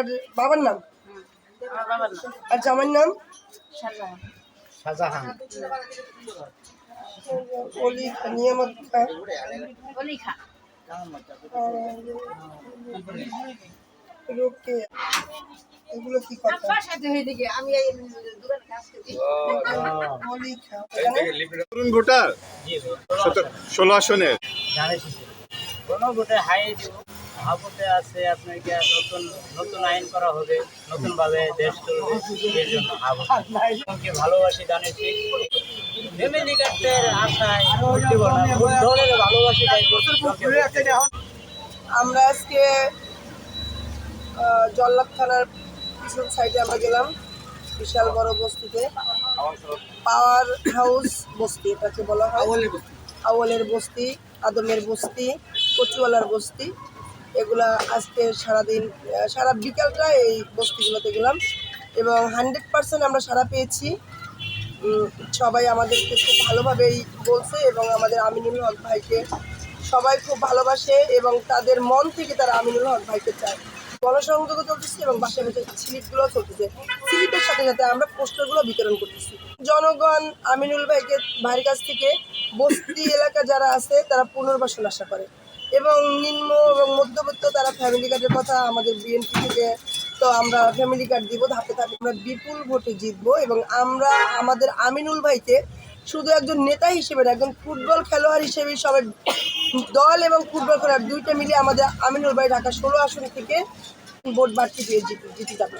আপনার বাবার নাম আর জামাইয়ের নাম? শাহজাহান। অলি নিয়ামত খান। রোকেয়া। এগুলো কি কথা? অলি খান। তরুণ ভোটার 16 আসনের কোনো ভোটে হাই দিব, হাবুতে আছে আপনার কি নতুন নতুন আইন করা হবে, নতুনভাবে দেশ চলবে, এর জন্য হাবুকে ভালোবাসি দানের ঠিক ফ্যামিলি কার্ডের আশায় ভোট দিব না, ভোট দলের ভালোবাসি তাই আমরা আজকে জল্লাদ থানার পিছন সাইডে আমরা গেলাম, বিশাল বড় বস্তিতে, পাওয়ার হাউস বস্তি এটাকে বলা হয়। আউয়ালের বস্তি, আদমের বস্তি, কচুয়ালার বস্তি, এগুলা আজকে সারাদিন সারা বিকালটা এই বস্তিগুলোতে গেলাম এবং 100% আমরা সাড়া পেয়েছি। সবাই আমাদেরকে খুব ভালোভাবেই বলছে এবং আমাদের আমিনুল হক ভাইকে সবাই খুব ভালোবাসে এবং তাদের মন থেকে তারা আমিনুল হক ভাইকে চায়। গণসংযোগও চলতেছে এবং বাসায় বাসায় স্লিপগুলো চলতেছে। স্লিপের সাথে সাথে আমরা পোস্টারগুলো বিতরণ করতেছি। জনগণ আমিনুল ভাইয়ের কাছ থেকে বস্তি এলাকা যারা আছে তারা পুনর্বাসন আশা করে এবং নিম্ন এবং মধ্যবিত্ত তারা ফ্যামিলি কার্ডের কথা আমাদের বিএনপি থেকে, তো আমরা ফ্যামিলি কার্ড দিব ধাপে ধাপে, আমরা বিপুল ভোটে জিতবো এবং আমরা আমাদের আমিনুল ভাইকে শুধু একজন নেতা হিসেবে না, একজন ফুটবল খেলোয়াড় হিসেবেই সবাই দল এবং ফুটবল খেলোয়াড় দুইটা মিলিয়ে আমাদের আমিনুল ভাই ঢাকা 16 আসন থেকে ভোট বাড়তি পেয়ে জিতে যাবে।